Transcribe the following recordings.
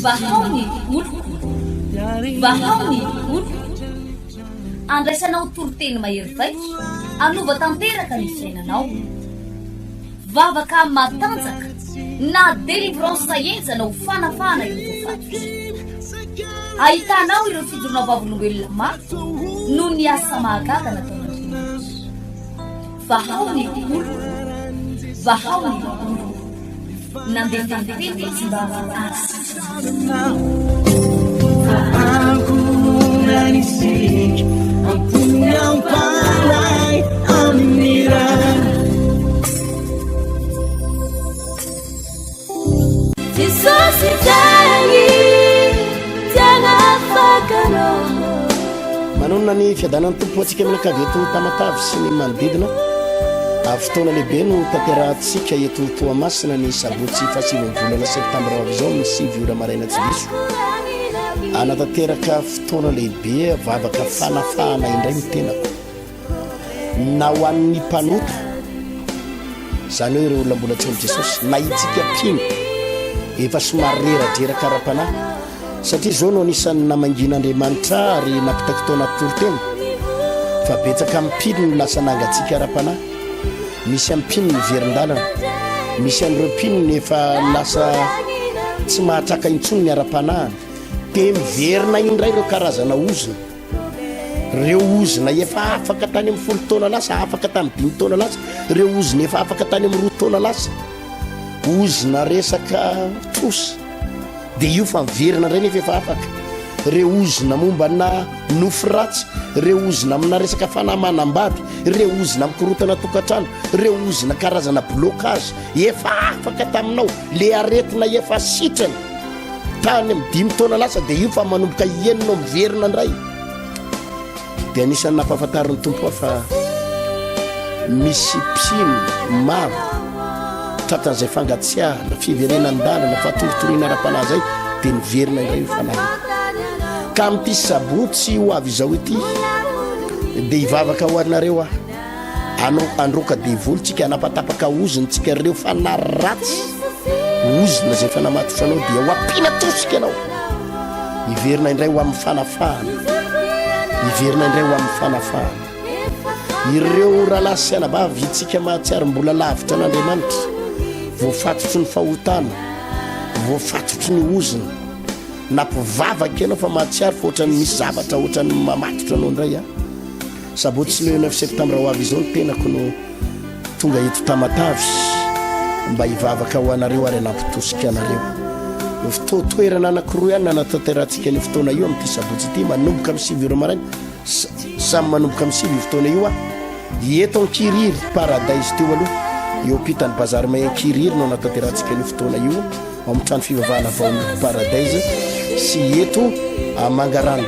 vahaony oloko vahaony oloko andraisanao toroteny mahery vaiko anova tanteraka ny fiainanao vavaka matanjaka na délivrance enjanao fanafana ireo tofatry ahitanao ireo fijorona vavolombelona maro no ny asa mahagaga nataonandriamanitra vahaony oloko vahaony oloko nandefandefety sy mba azy manonona ny fiadanan'ny tompo atsika amin'nakaveto tamatavy sy ny manodidina fotoana lehibe no tanterahantsika eto Toamasina ny sabotsy fahasivamvolana septambra avizao ny 7 ora maraina tsy diso anatanteraka fotoana lehibe vavaka fanafahana indray ny tenako na ho an'ny mpanota zany hoe ireo olona mbola tsy olo Jesosy na itsika mpino efa somary reradraraka kara-panahy satria zao no anisan'ny namangin'Andriamanitra ary napitaky tao anaty toroteny fa betsaka mpino no lasa nangatsika ara-panahy misy ampino ny verin-dalana misy an'ireo mpino nefa lasa tsy mahatraka intsony ny ara-panahy dia miverina indray ireo karazana ozina ireo ozina efa afaka tany amin'ny 10 taona lasa afaka tamin'ny 5 taona lasa ireo ozina efa afaka tany amin'ny 2 taona lasa ozina resaka trosa dia io fa miverina indray nefa efa afaka ireo ozina momba na nofo ratsy ireo ozina amina resaka fanamanam-bady ireo ozina mikorotana tokantrano ireo ozina karazana blocage efa afaka taminao le aretina efa sitrana tany amin'ny 5 taona lasa dia io fa manomboka ienina miverina indray dia anisan'ny nampahafantarin'ny tompo fa misy mpino maro tratan'izay fangatsiahana fiverenan-dalana fatoritoriana ara-panahy zay dia niverina indray io fanahy ka amin'ity sabotsy ho avy izao ity dia hivavaka ho anareo androka devolontsika anapatapaka ozintsika ireo fanahy ratsy ozina zay fanamatosanao dia ho ampina tosika ianao hiverina indray ho amin'ny fanafahana hiverina indray ho amin'ny fanafahana ireo rahalahy sy anabavy itsika mahatsiary mbola lavitra an'Andriamanitra voafatotry ny fahotana voafatotry ny ozina nampivavaka ianao fa mahatsiary fa ohatrany misy zavatra ohatrany mamatotra anao indray sabotsy le 9 septambra ho avy izao ny tenako no tonga eto tamatavy mba hivavaka ho anareo ary anampitosika anareo fitotoerana anankiroa ihany nanatanterantsika ny fotoana io amin'ity sabotsy ity manomboka amin'ny 7 ora maraina samy manomboka amin'ny 7 fotoana io eto ankiriry paradise teo aloha eo pitany bazary mayankiriry no natanterantsika ny fotoana io amin'ny trano fivavahana vaony paradise sy eto mangarano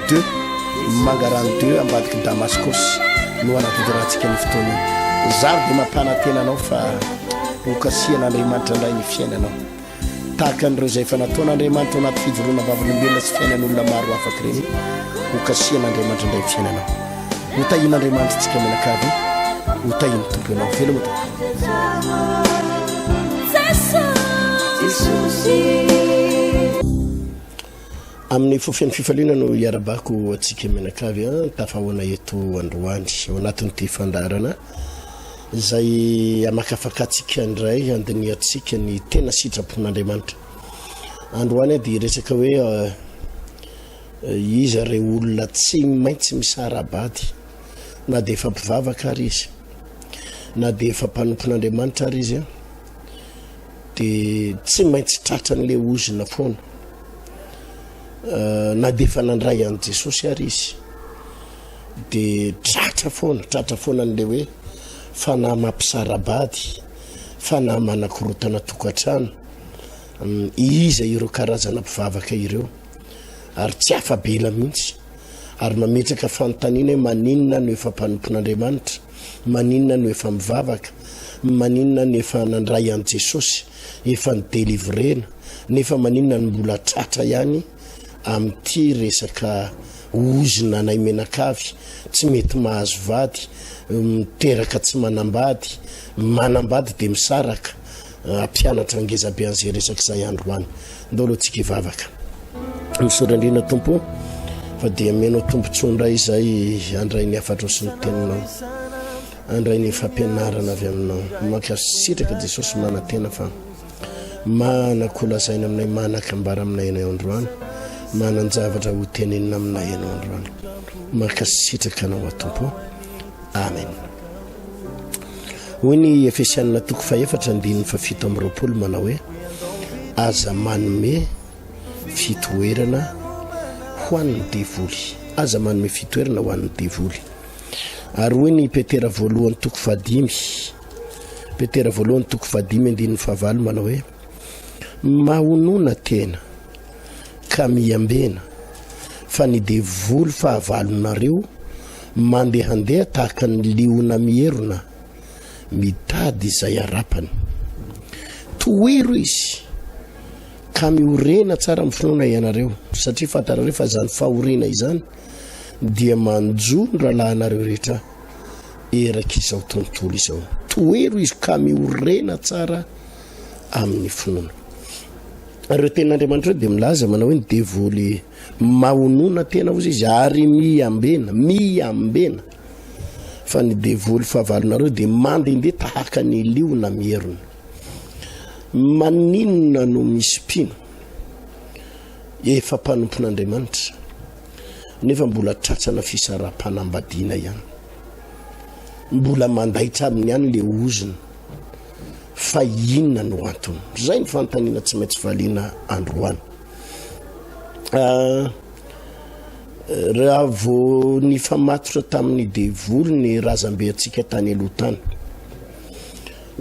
2 ambadiky Damascos no anatanterantsika ny fotoana io zary dia mampanantenanao fa hokasian'Andriamanitra indray ny fiainanao tahaka an'ireo zay efa nataon'Andriamanitra anaty fijoroana vavolombelona sy fiainan'olona maro afaka ireny hokasian'Andriamanitra indray ny fiainanao hotahin'Andriamanitra tsika menakavy hotahiny tompo ianao veloma tompo amin'ny fofian'ny fifaliana no iarabako atsika menakavy tafahoana eto androany ao anatin'ity fandarana zay amakafakatsika indray andiniatsika ny tena sitrapon'Andriamanitra androany dia resaka hoe izy re olona tsy maintsy misarabady na dia efa mpivavaka ary izy na dia efa mpanompon'Andriamanitra ary izy dia tsy maintsy tratran'le ozina foana na dia efa nandray an' Jesosy ary izy dia tratra foana n'le hoe fanahy mampisarabady fanahy manakorotana tokantrano iza ireo karazana mpivavaka ireo ary tsy afabela mihitsy ary mametraka fanontaniana hoe maninona no efa mpanompon'Andriamanitra maninona no efa mivavaka maninona no efa nandray an' Jesosy efa nidelivrena nefa maninona no mbola tratra ihany amin'ity resaka ozina nay menakavy tsy mety mahazo vady miteraka tsy manambady dia misaraka ampianatra ngezabe an'izay resaka izay androany ndao aloha tsika hivavaka misorandrina tompo fa dia menao tompontsondra izay andray ny afatra sy ny teninao andray ny fampianarana avy aminao mankasitraka Jesosy manantena fa manakolazaina aminay manakambara aminay ianao androany mananjavatra ho tenenina aminay ianao androany mankasitraka anao atompo amen. Hoy ny Efesianina 4:7 manao hoe aza manome fitoerana ho an'ny devoly, aza manome fitoerana ho an'ny devoly. Ary hoy ny Petera 1:5 manao hoe mahonona tena ka miambena fa ny devoly fahavalonareo mandehandeha tahaka ny liona mierona mitady izay arapany. Toero izy ka miorena tsara amin'ny finoana ianareo satria fantarareo fa zany fahoriana izany dia manjondra lahanareo rehetra erak'izao tontolo izao. Toero izy ka miorena tsara amin'ny finoana. Ireo tenin'Andriamanitra dia milaza manao hoe ny devoly mahonona tena hozy izy ary miambena fa ny devoly fahavalonareo dia mandehandeha tahaka ny liona mierona. Maninona no misy mpino efa mpanompon'Andriamanitra nefa mbola tratsana fisarapanambadiana ihany, mbola mandaitra aminy ihany le oziny fa inona no antony. Zay ny fanontaniana tsy maintsy valiana androany. Raha vao ny famatotra tamin'ny devoly ny razambe antsika tany aloha tany,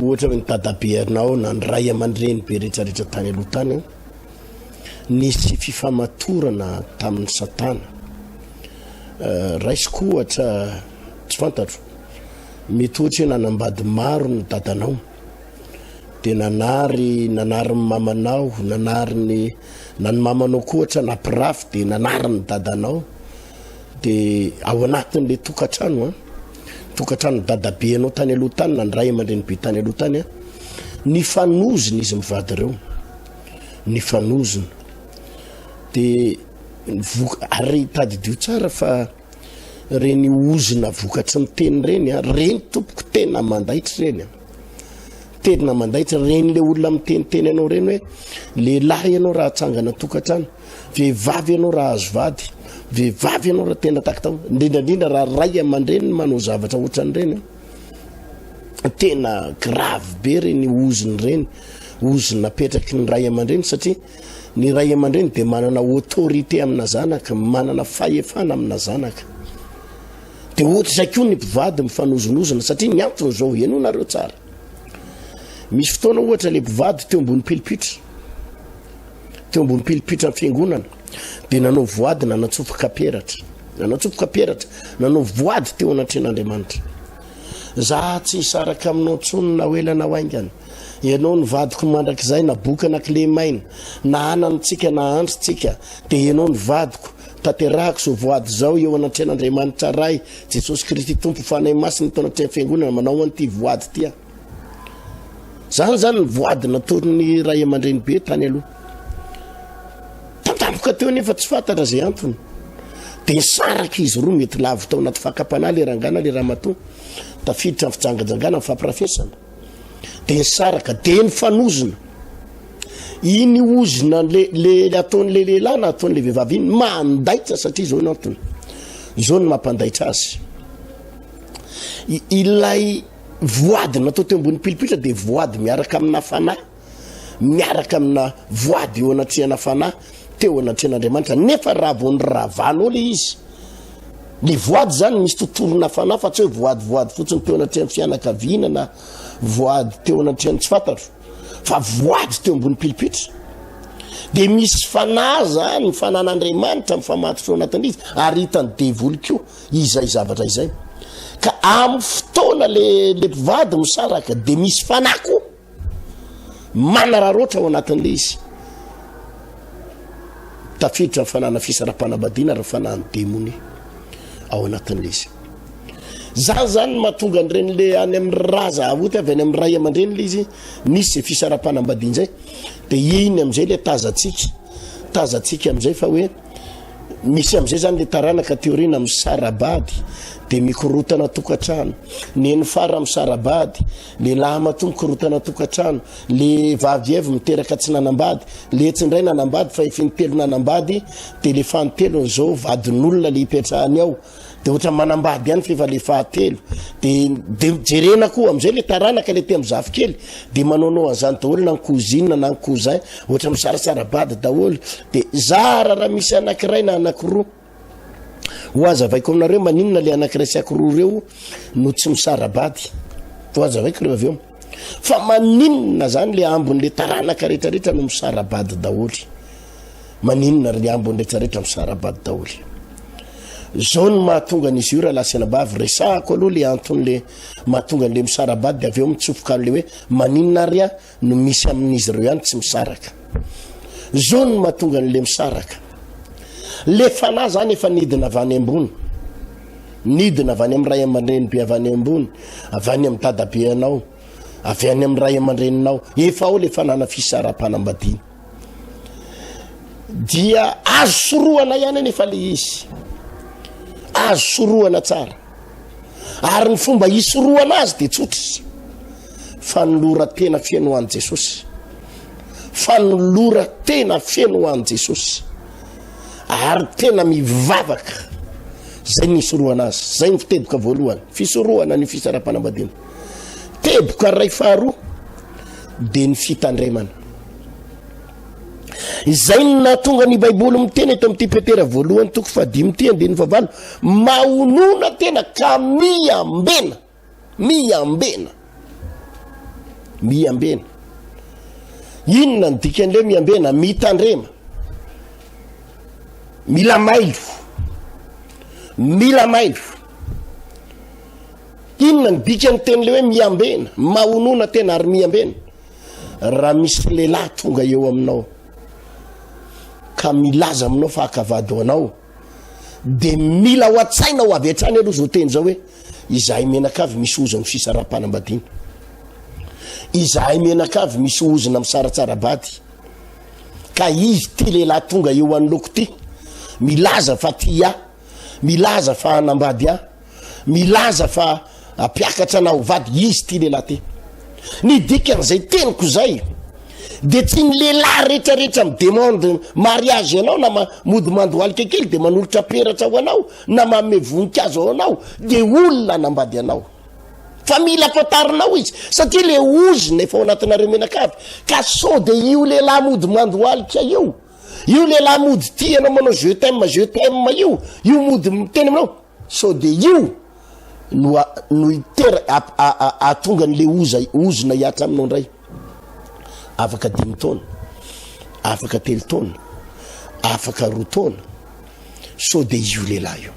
ohatra hoe ny dadabe anao na ny ray aman-dreny be rehetrarehetra tany aloha tany, nisy fifamatorana tamin'ny Satana. Raisiko ohatra tsy fantatro, mety ohatra hoe nanambady maro ny dadanao dia nanary ny mamanao, nanary ny mamanao koa ohatra nampirafy dia nanary ny dadanao dia ao anatin'le tokantrano dadabe anao tany aloha tany na ny ray aman-dreny be tany aloha tany ny fanoziny izy mivady ireo, ny fanoziny dia ary tadidio tsara fa reny ozina vokatry ny teny reny reny tompoko tena mandaitra reny tena mandaitra reny le olona miteniteny anao reny hoe lehilahy ianao raha atsangana tokantrano, vehivavy ianao raha azo vady, vehivavy ianao raha tena takatao, indrindrandrindra raha ray aman-dreny manao zavatra ohatran'ireny tena grave be reny oziny reny, oziny napetraky ny ray aman-dreny satria ny ray aman-dreny dia manana autorité amina zanaka, manana fahefana amina zanaka. Dia ohatra izay koa ny mpivady mifanozonozona satria ny antony zao ianonareo tsara. Misy fotoana ohatra le mpivady teo ambony pilipitra amin'ny fiangonana dia nanao voady nanatsofoka peratra, nanao voady teo anatren'Andriamanitra. Za tsy hisaraka aminao tsony na hoelana waingana, ianao ny vadiko mandrakizay na boky anakile maina na anantsika na androtsika dia ianao ny vadiko tanterahako so voady zao eo anatren'Andriamanitra ray Jesosy Kristy tompo fanay masiny tao anatreny fiangonana manao an'ity voady tia. Zany ny voady nataon'ny ray aman-dreny be tany aloha. Tampoka teo nefa tsy fantatra zay antony dia saraka izy roa mety lavo tao anaty fakapana le rangana le ramatoa tafiditra fijangajangana famparafesana dia saraka dia ny fanozina iny ozina le ataon'le lehilahy na ataon'le vehivavy iny mandaitra satria zao ny antony, zao ny mampandaitra azy. Ilay voady natao teo ambony pilipitra dia voady miaraka amina fanahy, miaraka amina voady eo anatrehana fanahy teo anatren'Andriamanitra. Nefa raha vao ny ravanao le izy, le voady zany misy totorona fanahy fa tsy hoe voady fotsiny teo anatrehany fianakaviana na voady teo anatrehany tsy fantatro, fa voady teo ambony pilipitra. Dia misy fanahy zany fanan'Andriamanitra mifamatotra ao anatin'izy ary hitany devoly koa izay zavatra izay. Ka amin'ny fotoana le mpivady misaraka dia misy fanahy koa manararoatra ao anatin'le izy. Tafiditra ny fanana fisarapanambadiana ary fanahany demony ao anatin'le izy. zany mahatonga an'ireny le any amin'ny raza ahoty avy any amin'ny ray aman-dreny le izy nisy fisara-panambadiana zay dia iny amin'izay le tazatsika amin'izay fa hoe misy amin'izay zany le taranaka teoriana amin'ny sarabady dia mikorotana tokantrano neny fara amin'ny sarabady le lahy matoa mikorotana tokantrano le vavyevy miteraka tsy nanambady le tsindray nanambady fa efinitelo nanambady dia le fanotelony zao vadin'olona le hipetrahany ao dia ohatra manambady ihany fefa le fahatelo dia jerena koa amin'izay le taranaka le te amin'ny zafikely dia manaonao an'izany daholo na nkozinina na nkozay ohatra misarasarabady daholo dia zara raha misy anankiray na anankiroa ho azavaiko aminareo maninona le anankiray sy ankiroa reo no tsy misarabady ho azavaiko reo avy eo fa maninona zany le ambon'le taranaka rehetrarehetra no misarabady daholy maninona le ambon'ny rehetrarehetra misarabady daholy zao no mahatonga n'izy io raha lasenabavy resahako aloha le anton'le mahatonga n'le misarabady dia avy eo mitsofoka an'le hoe maninona ary a no misy amin'izy ireo ihany tsy misaraka zao no mahatonga n'le misaraka le fanahy zany efa nidina avany ambony nidina avany amin'ny ray aman-dreny be avany ambony avany amin'ny dadabe anao avy any amin'ny ray aman-dreninao efa ao le fanana fisara-panambadiana dia azo soroana ihany nefa le izy azo soroana tsara ary ny fomba hisoroana azy dia tsotra fanolora tena feno ho an'i Jesosy fanolora tena feno ho an'i Jesosy ary tena mivavaka zay ny soroana azy zay ny fiteboka voalohany fisoroana ny fisara-panambadiana teboka ray faharoa dia ny fitandremana izay ny nahatonga ny baiboly miteny eto amin'ity petera voalohany toko 5:10 mahonona tena ka miambena inona ny dikan'le miambena mitandrema mila mailo inona ny bikany ten'le hoe miambena mahonona tena ary miambena raha misy lehilahy tonga eo aminao ka milaza aminao fa hakavady ho anao dia mila ho atsaina ho avy hatrany aloha zao teny zao hoe izahay menakavy misy ozony fisara-panambadiana izahay menakavy misy ozona misaratsarabady ka izy ty lehilahy tonga eo an'loko ty milaza fa tia milaza fa hanambady milaza fa apiakatra na ho vady izy ty lehilahy ty ny dikan'izay teniko zay dia tsy ny lehilahy rehetrarehetra midemande mariage anao na mody-mandoaly kekely dia manolotra peratra ho anao na manome voninkazo ao anao dia olona hanambady anao fa mila kotarinao izy satria le ozona efa ao anatinareo menakavy ka sao dia io lehilahy mody-mandoalika io lehilahy mody ty anao manao je t'aime io mody miteny aminao sao dia io no itera atonga n'le ozona hiatra aminao ndray afaka 5 taona afaka 3 taona afaka 2 taona sao dia io lehilahy io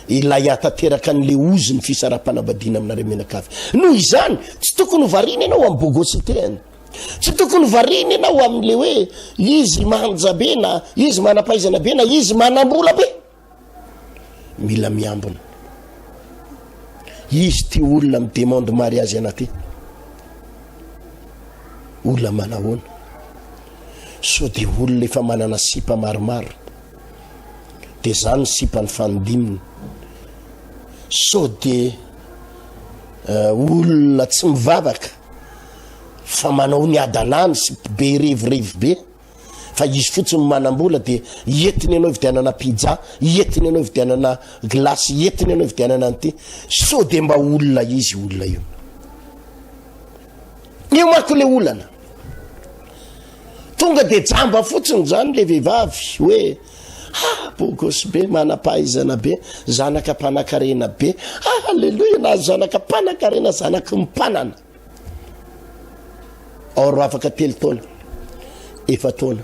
ilay atateraka n'le ozony fisara-panambadiana aminareo menakavy noho izany tsy tokony varina ianao amin'ny bogositeny tsy tokony varina ianao amin'le hoe izy manja be na izy manampaizana be na izy manambola be mila miambona izy ty olona midemande mariage anaty olona manahoana sao dia olona efa manana sipa maromaro dia zany sipa ny fanodiminy sao dia olona tsy mivavaka fa manao ny adanany sy be revirevy be fa izy fotsiny manambola dia entiny ianao vidianana pizza entiny ianao vidianana glasy entiny ianao vidianana an'ity sao dia mba olona izy olona io io mako le olana tonga dia jamba fotsiny zany le vehivavy hoe bogosy be manampahaizana be zanaka mpanakarena be alleloia na zanaka mpanakarena zanaky mimpanana oro afaka 3 taona 4 taona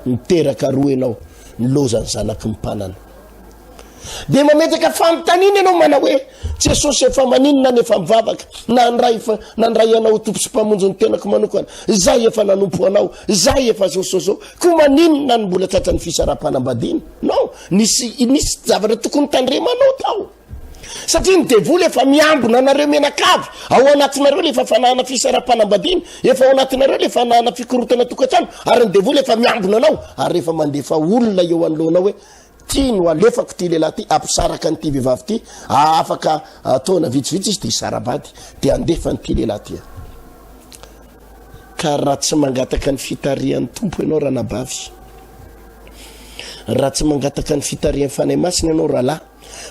miteraka 2 ianao nilozany zanaky mimpanana dia mametaka fanontaniana ianao mana hoe Jesosy efa maninona nefa mivavaka nandray anao tompo sy mpamonjy ny tenako manokana zay efa nanompo anao zay efa zosozo ko maninona ny mbola tratra ny fisara-panambadiana non nisy zavatra tokony tandremanao tao satria ny devoly efa miambona anareo menakavy ao anatinareo le efa fanahana fisara-panambadiana efa ao anatinareo le fanahana fikorotana tokantrano ary ny devoly efa miambona anao ary rehefa mandefa olona eo anoloanao hoe tia no alefako ty lehilahy ty ampisaraka nyty vehivavy ty afaka ataona vitsivitsy izy de isarabady de andefa nyty lehilahy ty ka raha tsy mangataka ny fitarian'ny tompo ianao raha nabavy raha tsy mangataka ny fitarian'ny fanahy masina ianao rahalahy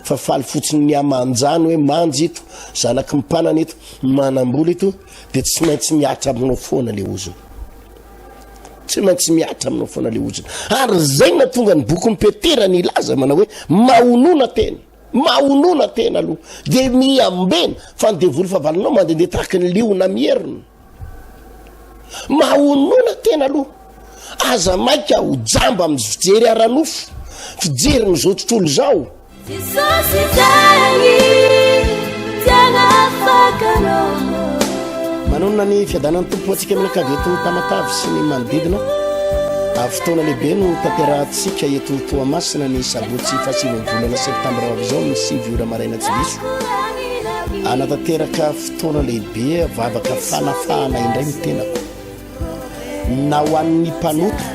fa faly fotsiny ny amanjany hoe manjy ito zanaky mimpanana ito manambola ito de tsy maintsy miatra aminao foana le ozony tsy maintsy miatra aminao foana le ozony ary zay na tonga ny boky mipetera ny ilaza manao hoe mahonona tena aloha de miambena fa ny devoly favalinao mandehandeha tahaky ny liona mierina mahonona tena aloha aza maika ho jamba amin'ny fijery aranofo fijery ny zao tontolo zao manonona ny fiadanan'ny tompo atsika minakavy eto Tamatavy sy ny manodidina fotoana lehibe no tanterahantsika eto Toamasina ny sabotsy volana septambra avy zao ny 5 ora maraina tsy diso anatanteraka fotoana lehibe vavaka fanafahana indray mitenako na ho an'ny mpanota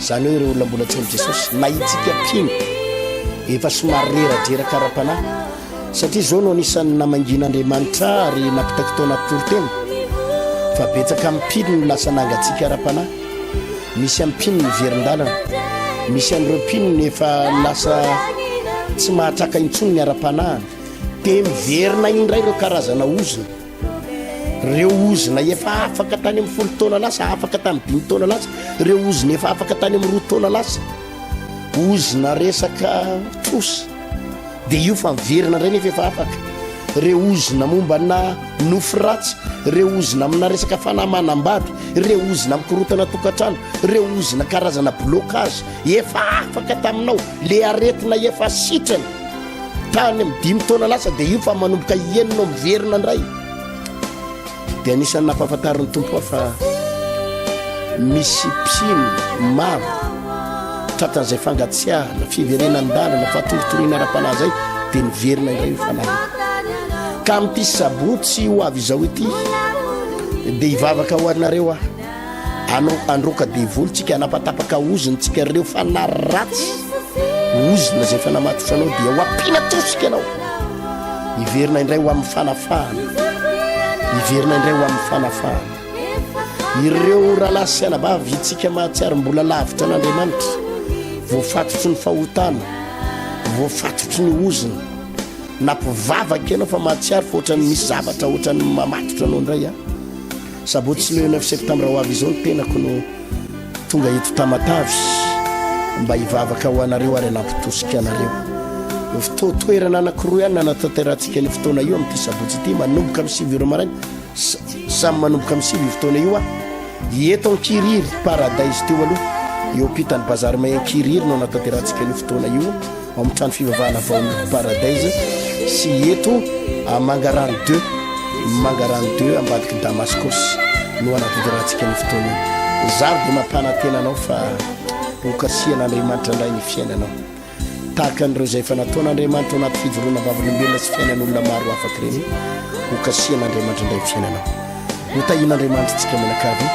zany hoe ireo olona mbola tsy amy Jesosy na itsika pino efa somary rera-drera kara-panahy satria zao no anisan'ny namangin'Andriamanitra ary napitaky tao anaty torotena fa betsaka ampino no lasa nangatsika ara-panahy misy ampino ny verin-dalana misy an'ireo pino ny efa lasa tsy mahatraka intsony ny ara-panahy de miverina indray ireo karazana ozina reo ozina efa afaka tany amin'ny 10 taona lasa afaka tany 5 taona lasa reo ozina efa afaka tany amin'ny 2 taona lasa ozina resaka trosa de io fa miverina indray nefa efa afaka reo ozina momba na nofo ratsy reo ozina amina resaka fanahy manambady reo ozina mikorotana tokantrano reo ozina karazana blocage efa afaka taminao le aretina efa sitrana tany amin'ny 5 taona lasa de io fa manomboka ienina miverina indray de anisan'ny nampahafantarin'ny tompo fa misy pino maro tratran'izay fangatsiahana fiverenan-dalana fatoritoriana ara-panahy zay de niverina indray io fanahy ka amin'ity sabotsy ho avy izao ity de hivavaka ho anareo anao androka devoly tsika anapatapaka oziny tsika reo fanahy ratsy ozina zay fanamatosanao dia ho ampina tosika anao hiverina indray ho amin'ny fanafahana hiverina indray ho amin'ny fanafahana ireo rahalahy sy anabavy itsika mahatsiary mbola lavitra an'Andriamanitra voafatotry ny fahotana voafatotry ny ozina nampivavaka ianao fa mahatsiary fa ohatrany misy zavatra ohatrany mamatotra anao indray sabotsy le 9 septambra ho avy izao ny tenako no tonga eto Tamatavy mba hivavaka ho anareo ary anampitosika anareo toerana anakiroa ihany nanatanterantsika ny fotoana io amin'ity sabotsy ity manomboka amin'ny 5 ora maraina samy manomboka amin'ny 5 fotoana io eto Ankiriry Paradise teo aloha eo pitany bazary may Ankiriry no nanatanterantsika ny fotoana io ao amin'ny trano fivavahana vaoniko Paradise sy eto Mangarano 2 ambadiky Damascos no nanatanterantsika ny fotoana io zary de mampanantena anao fa hokasian'Andriamanitra indray ny fiainanao tahaka an'ireo zay efa nataon'Andriamanitra anaty fijoroana vavolom-belona sy fiainan'olona maro afaka reny hokasian'Andriamanitra indray ny fiainanao hotahin'Andriamanitra tsika menakavy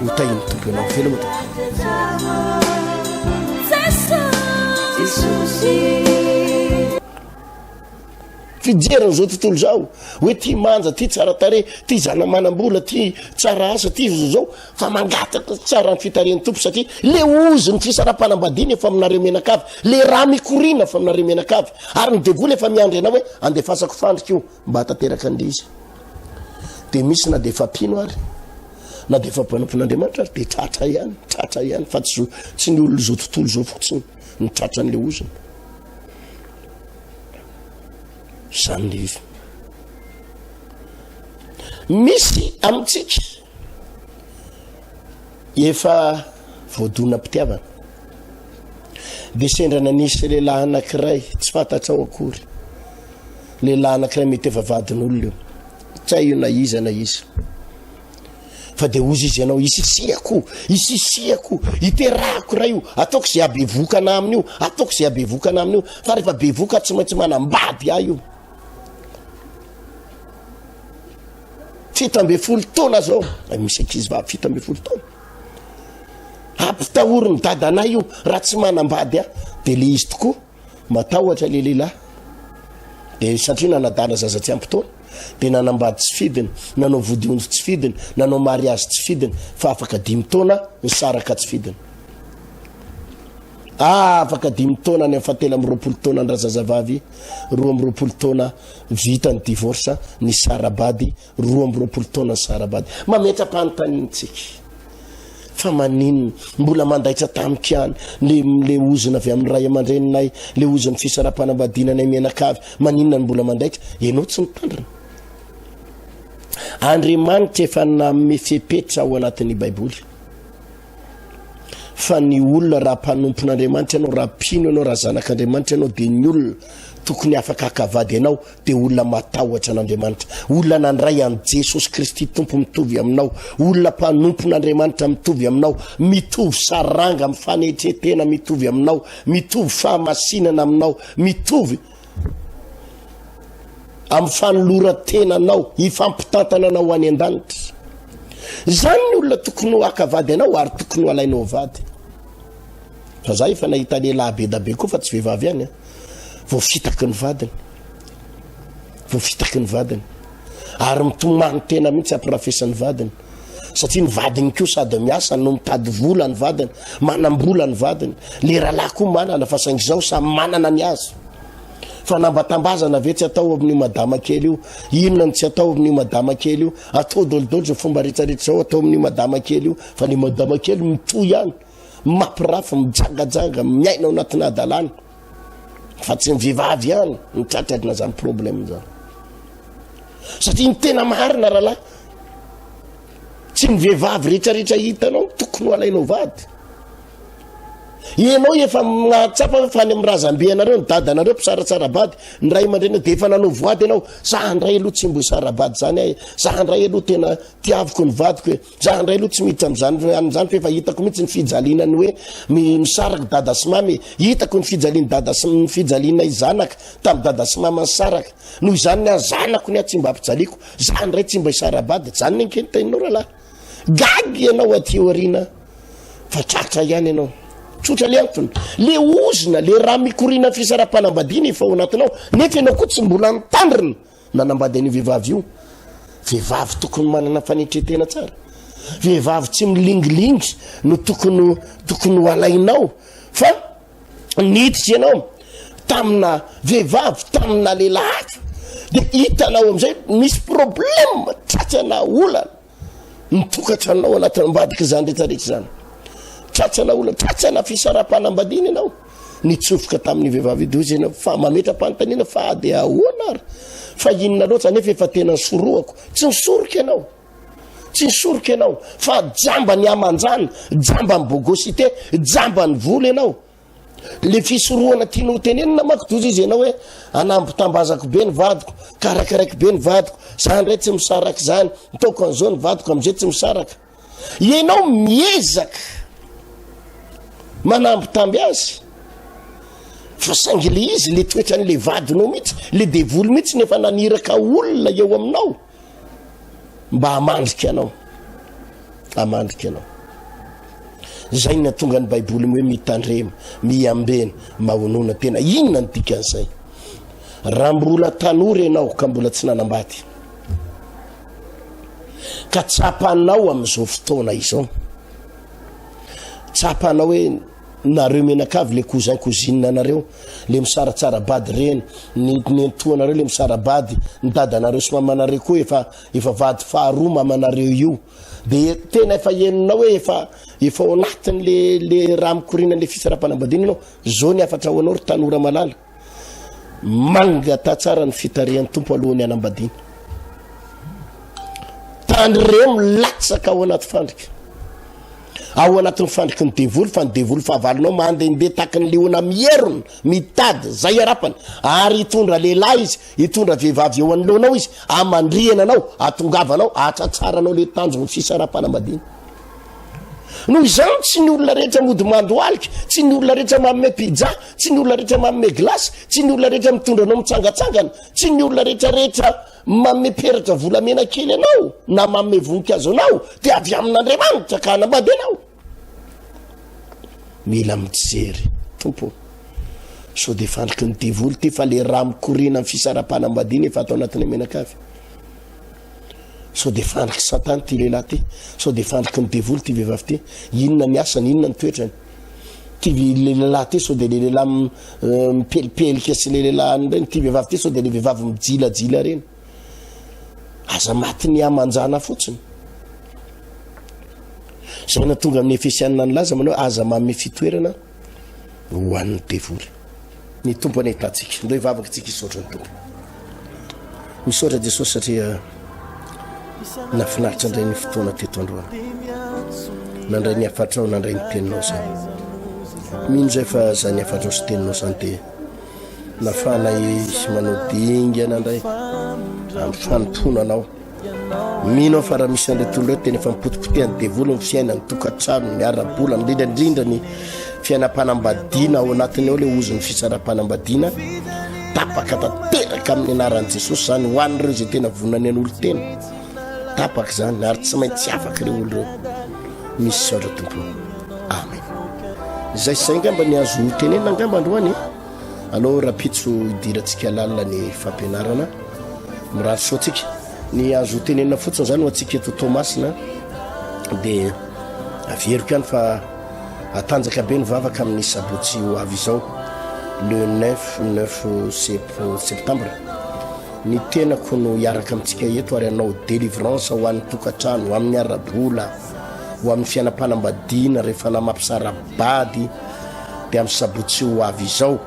hotahiny tompo ianao veloma fijeriny zao tontolo zao hoe ty manja ty tsara tare ty zana manambola ty tsara asa ty zao fa mangataka tsara ny fitarian'ny tompo satria le oziny fisara-panambadiana efa aminareo menakavy le raha mikorina fa aminareo menakavy ary ny devoly efa miandry anao hoe andefasako fandrika io mba hatateraka an'le izy de misy na defa pino ary na defa mpanampon'Andriamanitra ary de tratra ihany fa tsy ny olona zao tontolo zao fotsiny ny tratra an'le oziny zany izy misy amintsika efa voadona mpitiavana de sendrana nisy lehilahy anankiray tsy fantatra ao akory lehilahy anankiray mety efa vadin'olona io tsy io na iza fa de ozy izy ianao isisiako iterahako raha io ataoko zay abevokana amin'io fa rehefa bevoka tsy maintsy manambady ahy io 70 taona zao misy ankizy va 70 taona ampitahoriny dadanay io raha tsy manambady ahy de le izy tokoa matahotra le lehilahy de satria nanadana zaza tsy ampitaona de nanambady tsy fidiny nanao vodiondro tsy fidiny nanao mariazy tsy fidiny fa afaka 10 taona ny saraka tsy fidiny afaka 10 taona ny fatela amin'ny 20 taona ny razazavavy 12 taona vita ny divorce ny sarabady 12 taona ny sarabady mametra-panotanintsika fa maninona mbola mandaitra tamikany le ozona avy amin'ny ray aman-dreninay le ozony fisara-panambadinanay menakavy maninona ny mbola mandaitra ianao tsy mitandrina Andriamanitra efa nanome fepetra ao anatin'ny Baiboly fa ny olona raha mpanompon'Andriamanitra ianao raha pino ianao raha zanak'Andriamanitra ianao de ny olona tokony afaka hakavady ianao de olona matahotra an'Andriamanitra olona nandray an Jesosy Kristy tompo mitovy aminao olona mpanompon'Andriamanitra mitovy aminao mitovy saranga amin'ny fanehetretena mitovy aminao mitovy fahamasinana aminao mitovy amin'ny fanoloran-tenanao hifampitantana anao any an-danitra zany ny olona tokony ho hakavady anao ary tokony ho alainao vady fa za efa nahita lehilahy be da be koa fa tsy vehivavy ihany voafitaky ny vadiny ary mitomany tena mihitsy ampirafesan'ny vadiny satria ny vadiny koa sady miasa no mitady vola ny vadiny manambola ny vadiny le rahalahy koa manana fa saingy zao samy manana ny azy fa nambatambazana ve tsy atao amin'ny madama kely io inona tsy atao amin'ny madama kely io atao dolodolo fomba rehetrarehetra zao atao amin'ny madama kely io fa ny madama kely mitoy ihany mampirafy mijangajanga miaina ao anatina adalana fa tsy mivavy ihany mitratrarina zany problème zany satria ny tena marina rahalahy tsy mivavy rehetrarehetra hitanao tokony ho alainao vady ianao efa mahatsapa fa any amin'ny razambe anareo ny dadanareo mpisaratsarabady ny ray aman-dreny de efa nanao voady ianao za handray aloha tsy mbo sarabady zany ahy za handray aloha tena tiaviko ny vadiko hoe za handray aloha tsy miditra am'zany fa efa hitako mihitsy ny fijalinany hoe misaraka dada sy mamy hitako ny fijaliny dada sy ny fijalina izanaka tamin'ny dada sy mama saraka noho izany ny azanako ny tsy mba ampijaliko za handray tsy mba isarabady zany ny ankenotainao rahalahy gagy ianao aty aoriana fa tratra ihany ianao tsotra le antony le ozona le raha mikorina fisara-panambadiana efa ao anatinao nefa ianao koa tsy mbola nitandrina nanambady an'io vehivavy io vehivavy tokony manana fanetretena tsara vehivavy tsy milingilingy no tokony ho alainao fa niditra ianao tamina vehivavy tamina lehilahy de hitanao am'izay misy problème tratrana olana mitokatranao anatin'ny ambadika zany rehetrarehetra zany tratrana olana tratrana fisara-panambadiana ianao nitsofoka tamin'ny vehivavy dozy ianao fa mametra-panontaniana fa ady ahoana ary fa inona loatra nefa efa tena soroako tsy nisoroka ianao fa jamba ny amanjany jamba ny bogosité jamba ny vola ianao le fisoroana tianao tenenina mako dozy izy ianao hoe anambotambazako be ny vadiko karakaraiky be ny vadiko za ndray tsy misaraka zany nitaoko an'izao ny vadiko am'izay tsy misaraka ianao miezaka manambotamby azy fa saingy le izy le toetran'le vadinao mihitsy le devoly mihitsy nefa naniraka olona eo aminao mba hamandrika ianao zay na tonga ny baiboly hoe mitandrema miambena mahonona tena inona ny dikan'izay raha mbola tanora ianao ka mbola tsy nanambady ka tsapanao am'izao fotoana izao tsapanao hoe nareo menakavy le cousin nareo le misaratsarabady reny ny antoanareo le misarabady ny dadanareo sy mamanareo koa efa vady faharoa mamanareo io de tena efa enonao hoe efa ao anatiny le raha mikorina le fisara-panambadiana ianao zao ny afatra ho anao ry tanora malala manga ta tsara ny fitarian'ny tompo alohan'ny anambadiana tandreo milatsaka ao anaty fandrika ao anatin'ny fandriky ny devoly fa ny devoly fahavalonao mandehandeha taky ny leona mierona mitady zay arapany ary hitondra lehilahy izy hitondra vehivavy eo anoloanao izy amandriana anao atongavanao atsatsaranao le tanjony fisarapanambadiny noho izany tsy ny olona rehetra mody mandoalika tsy ny olona rehetra manome pizza tsy ny olona rehetra manome glasy tsy ny olona rehetra mitondra anao mitsangatsangana tsy ny olona rehetrarehetra manome peratra volamena kely anao na manome voninkazo anao dia avy amin'Andriamanitra ka hanambady anao. Mila mijery tompo so de fandriky ny devoly ty fa le raha mikorina amin'ny fisarapanambadiny efa atao anatin'ny menakavy so de fandriky satany ty lehilahy ty so de fandriky ny devoly ty vehivavy ty inona ny asany inona ny toetrany ty lehilahy ty so de le lehilahy mipelipelika sy le lehilahy reny ty vehivavy ty so de le vehivavy mijilajila reny aza maty ny amanjana fotsiny zay na tonga amin'ny Efesianina nylaza manao aza manome fitoerana ho an'ny devoly ny tompo any ahitatsika ndo hivavaka tsika hisaotra ny tompo misaotra Jesosy satria nafinaritra indray ny fotoana teto androany nandray ny afatrao nandray ny teninao zany mino zay fa za ny afatrao sy teninao zany de nafanay manao dinga nandray amin'ny fanomponanao mino fa raha misy an'ilay tolo tena efa mipotipotehan'ny devoly ny fiainany tokantrano ny ara-bola indrindraindrindra ny fiainam-panambadiana ao anatiny ao le ozony fisarapanambadiana tapaka tanteraka amin'ny anaran'i Jesosy zany ho an'ireo zay tena vonany an'olo tena tapaka zany ary tsy maintsy afaka ireo olo reo misy saotra tompo amen. Zay say ngamba ny azo tenenina ngamba androany aloha rapitso idirantsika lalina ny fampianarana mirary soatsika ny azo tenenina fotsiny zany ho atsika eto Tomasina de averiko ihany fa atanjaka be ny vavaka amin'ny sabotsy ho avy izao le 9 septembre ny tenako no hiaraka amintsika eto ary anao délivrance ho an'ny tokantrano ho amin'ny arabola ho amin'ny fiainam-panambadiana rehefa namampisara bady de amin'ny sabotsy ho avy izao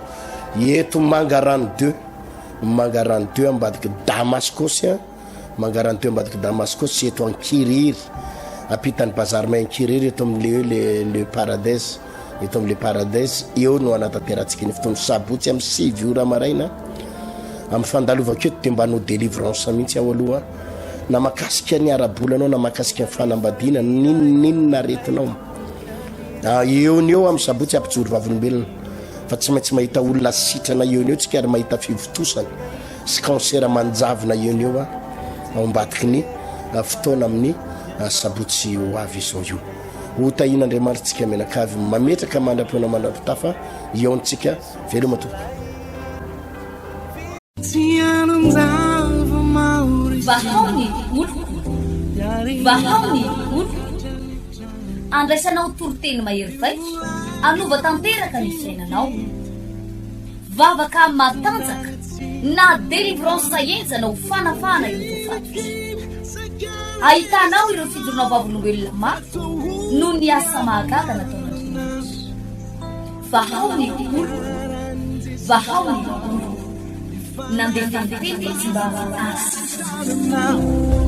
eto Mangarano 2 ambadiky Damascos Mangarano 2 ambadiky Damascos eto Ankiriry apitany bazary may Ankiriry eto amin'ny le paradise eto amin'ny le paradise eo no anatanterantsika ny fotoana sabotsy amin'ny 6 ora maraina amin'ny fandalovako eto de mba no délivrance mihitsy ao aloha na makasika ny arabolanao na makasika ny fanambadiana ninona aretinao eo ny eo amin'ny sabotsy ampijoro vavolombelona fa tsy maintsy mahita olona sitrana eo ny eo tsika ary mahita fivotosana sy cancer manjavona eo ny eo ao ambadiky ny fotoana amin'ny sabotsy ho avy izao io ho tahin'Andriamanitra tsika menakavy mametraka mandram-pona mandram-pitafa iontsika veloma tompo vahaony olo andraisanao toroteny mahery vaitra anova tanteraka ny fiainanao vavaka matanjaka na délivrance saenjana ho fanafana io tofatotra ahitanao ireo fijoronao vavolombelona maro no ny asa mahagaga nataon'Andriamanitra vahaony olo nandeha tantety tsy mba asitrana